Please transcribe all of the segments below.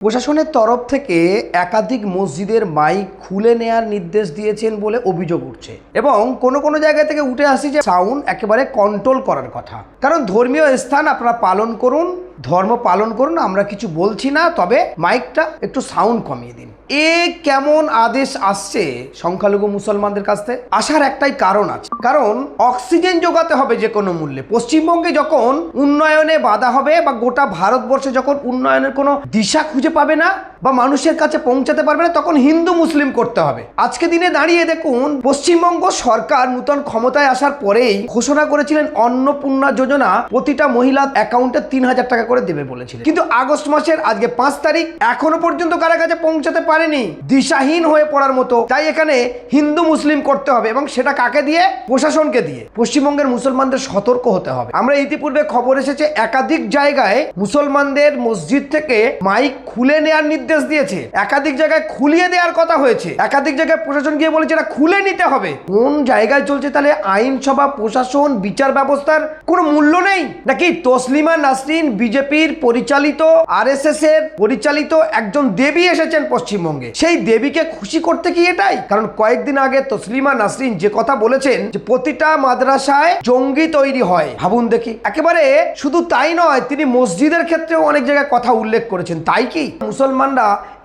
প্রশাসনের তরফ থেকে একাধিক মসজিদের মাইক খুলে নেয়ার নির্দেশ দিয়েছেন বলে অভিযোগ উঠছে এবং কোনো কোনো জায়গা থেকে উঠে আসছে যে সাউন্ড একেবারে কন্ট্রোল করার কথা। কারণ ধর্মীয় স্থান আপনারা পালন করুন, ধর্ম পালন করুন, আমরা কিছু বলছি না, তবে মাইকটা একটু সাউন্ড কমিয়ে দিন। এ কেমন আদেশ আসছে সংখ্যালঘু মুসলমানদের কাছ থেকে? আসার একটাই কারণ আছে, কারণ অক্সিজেন যোগাতে হবে যে কোনো মূল্যে। পশ্চিমবঙ্গে যখন উন্নয়নে বাধা হবে বা গোটা ভারতবর্ষে যখন উন্নয়নের কোনো দিশা খুঁজে পাবে না বা মানুষের কাছে পৌঁছাতে পারবে না, তখন হিন্দু মুসলিম করতে হবে। আজকে দিনে দাঁড়িয়ে দেখুন, পশ্চিমবঙ্গ সরকার নূতন ক্ষমতায় আসার পরেই ঘোষণা করেছিলেন অন্নপূর্ণা যোজনা প্রতিটা মহিলার অ্যাকাউন্টে ৩,০০০ টাকা করে দেবে বলেছিলেন, কিন্তু আগস্ট মাসের আজকে ৫ তারিখ এখনো পর্যন্ত কারা কাছে পৌঁছাতে পারেনি, দিশাহীন হয়ে পড়ার মতো। তাই এখানে হিন্দু মুসলিম করতে হবে এবং সেটা কাকে দিয়ে? প্রশাসনকে দিয়ে। পশ্চিমবঙ্গের মুসলমানদের সতর্ক হতে হবে। আমরা ইতিপূর্বে খবর এসেছে একাধিক জায়গায় মুসলমানদের মসজিদ থেকে মাইক খুলে নেওয়ার নির্দেশ দিয়েছে, একাধিক জায়গায় খুলিয়ে দেওয়ার কথা হয়েছে, একাধিক জায়গায় প্রশাসন গিয়ে বলেছে এটা খুলে নিতে হবে। কোন জায়গায় চলছে তাহলে আইনসভা, প্রশাসন, বিচার ব্যবস্থার কোনো মূল্য নেই নাকি? তসলিমা নাসরিন বিজেপির পরিচালিত, আরএসএস এর পরিচালিত একজন দেবী এসেছেন পশ্চিমবঙ্গে, সেই দেবীকে খুশি করতে কি এটাই? কারণ কয়েকদিন আগে তসলিমা নাসরিন যে কথা বলেছেন যে প্রতিটা মাদ্রাসায় জঙ্গি তৈরি হয়, ভাবুন দেখি। একেবারে শুধু তাই নয়, তিনি মসজিদের ক্ষেত্রেও অনেক জায়গায় কথা উল্লেখ করেছেন। তাই কি মুসলমানরা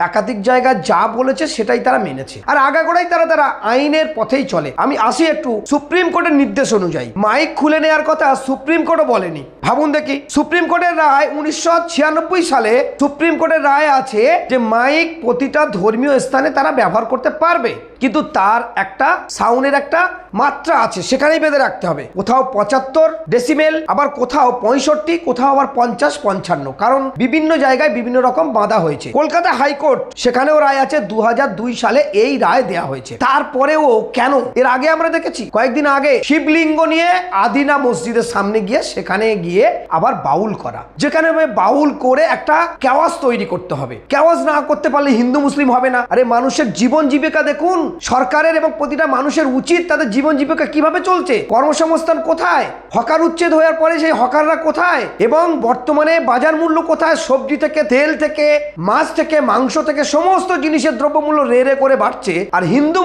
একাধিক জায়গায় যা বলেছে সেটাই তারা মেনেছে, আর আগাগোড়াই তারা আইনের পথেই চলে। আমি আসি একটু সুপ্রিম কোর্টের নির্দেশ অনুযায়ী মাইক খুলে নেওয়ার কথা সুপ্রিম কোর্টও বলেনি। ভাবুন দেখি, সুপ্রিম কোর্টের রায় 1996 সালে সুপ্রিম কোর্টের রায় আছে যে মাইক প্রতিটা ধর্মীয় স্থানে তারা ব্যবহার করতে পারবে, কিন্তু তার একটা সাউন্ডের একটা মাত্রা আছে, সেখানেই বেঁধে রাখতে হবে। কোথাও 75 ডেসিমেল, আবার কোথাও 65, কোথাও আবার 50-55, কারণ বিভিন্ন জায়গায় বিভিন্ন রকম বাঁধা হয়েছে। কলকাতা হাইকোর্ট সেখানেও রায় আছে, 2002 সালে এই রায় দেয়া হয়েছে। তারপরেও কেন? এর আগে আমরা দেখেছি কয়েকদিন আগে শিবলিঙ্গ নিয়ে আদিনা মসজিদের সামনে গিয়ে সেখানে গিয়ে আবার বাউল করা, যেখানে বাউল করে একটা কেওয়াজ তৈরি করতে হবে। কেওয়াজ না করতে পারলে হিন্দু মুসলিম হবে না। আরে মানুষের জীবন জীবিকা দেখুন, সরকারের এবং প্রতিটা মানুষের উচিত তাদের জীবন জীবিকা কিভাবে চলছে, কর্মসংস্থান কোথায়, হকার উচ্ছেদ হওয়ার পরে সেই হকাররা কোথায়, এবং বর্তমানে বাজার মূল্য কোথায়, সবজি থেকে, তেল থেকে, মাছ থেকে, মাংস থেকে সমস্ত জিনিসের দ্রব্যমূল্য রে করে বাড়ছে, আর হিন্দু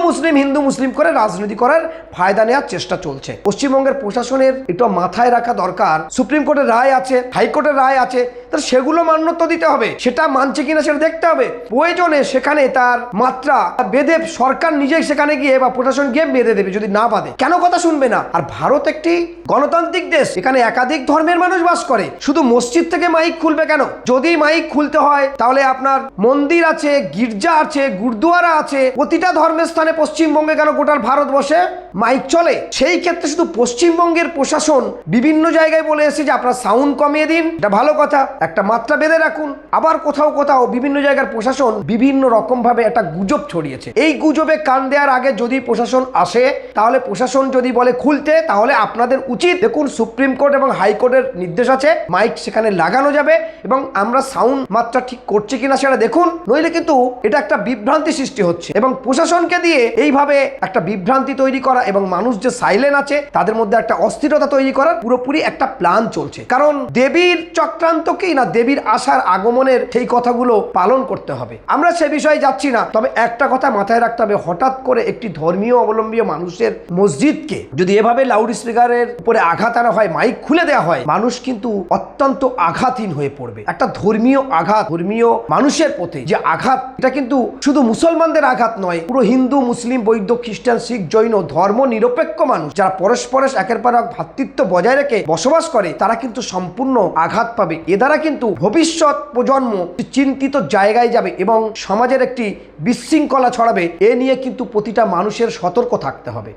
মুসলিম করে রাজনীতি করার ফায়দা নেওয়ার চেষ্টা চলছে। পশ্চিমবঙ্গের প্রশাসনের একটু মাথায় রাখা দরকার, সুপ্রিম কোর্টের রায় আছে, হাইকোর্টের রায় আছে, তার সেগুলো মান্যতা দিতে হবে, সেটা মানছে কিনা সেটা দেখতে হবে। প্রয়োজনে সেখানে তার মাত্রা বেঁধে সরকার নিজেই সেখানে গিয়ে বা প্রশাসন গিয়ে বেঁধে দেবে, যদি না বাঁধে কেন কথা শুনবে না? আর ভারত একটি গণতান্ত্রিক দেশ, এখানে একাধিক ধর্মের মানুষ বাস করে, শুধু মসজিদ থেকে মাইক খুলবে কেন? যদি মাইক খুলতে হয় তাহলে আপনার মন্দির আছে, গির্জা আছে, গুরুদুয়ারা আছে, প্রতিটা ধর্মের স্থানে পশ্চিমবঙ্গে কেন গোটার ভারতবর্ষে মাইক চলে। সেই ক্ষেত্রে শুধু পশ্চিমবঙ্গের প্রশাসন বিভিন্ন জায়গায় বলে এসেছে যে আপনারা সাউন্ড কমিয়ে দিন, এটা ভালো কথা, একটা মাত্রা বেঁধে রাখুন। আবার কোথাও কোথাও বিভিন্ন জায়গার প্রশাসন বিভিন্ন রকম ভাবে একটা গুজব ছড়িয়েছে। এই গুজবে কান দেওয়ার আগে যদি প্রশাসন আসে, তাহলে প্রশাসন যদি বলে খুলতে, তাহলে আপনাদের উচিত, দেখুন সুপ্রিম কোর্ট এবং হাইকোর্টের নির্দেশ আছে, মাইক সেখানে লাগানো যাবে এবং আমরা সাউন্ড মাত্রা ঠিক করছি কিনা সেটা দেখুন, নইলে কিন্তু এটা একটা বিভ্রান্তি সৃষ্টি হচ্ছে এবং প্রশাসনকে দিয়ে এইভাবে একটা বিভ্রান্তি তৈরি করা এবং মানুষ যে সাইলেন্ট আছে তাদের মধ্যে একটা অস্থিরতা তৈরি করার পুরোপুরি একটা প্ল্যান চলছে। কারণ দেবীর চক্রান্ত কি না, দেবীর আসার আগমনের সেই কথাগুলো পালন করতে হবে। আমরা সে বিষয়ে যাচ্ছি না, তবে একটা কথা মাথায় রাখতে হবে, হঠাৎ করে একটি ধর্মীয় অবলম্বী মানুষের মসজিদকে যদি এভাবে লাউড স্পিকারের উপরে আঘাত আনা হয়, মাইক খুলে দেওয়া হয়, মানুষ কিন্তু অত্যন্ত আঘাতহীন হয়ে পড়বে। একটা ধর্মীয় আঘাত, ধর্মীয় মানুষের প্রতি যে আঘাত, এটা কিন্তু শুধু মুসলমানদের আঘাত নয়, পুরো হিন্দু, মুসলিম, বৌদ্ধ, খ্রিস্টান, শিখ, জৈন ধর্ম নিরপেক্ষ মানুষ যারা পরস্পর একের পর এক ভ্রাতৃত্ব বজায় রেখে বসবাস করে, তারা কিন্তু সম্পূর্ণ আঘাত পাবে। এ দ্বারা কিন্তু ভবিষ্যৎ প্রজন্ম চিন্তিত জায়গায় যাবে এবং সমাজের একটি বিশৃঙ্খলা ছড়াবে। এ নিয়ে কিন্তু প্রতিটা মানুষের সতর্ক থাকতে হবে।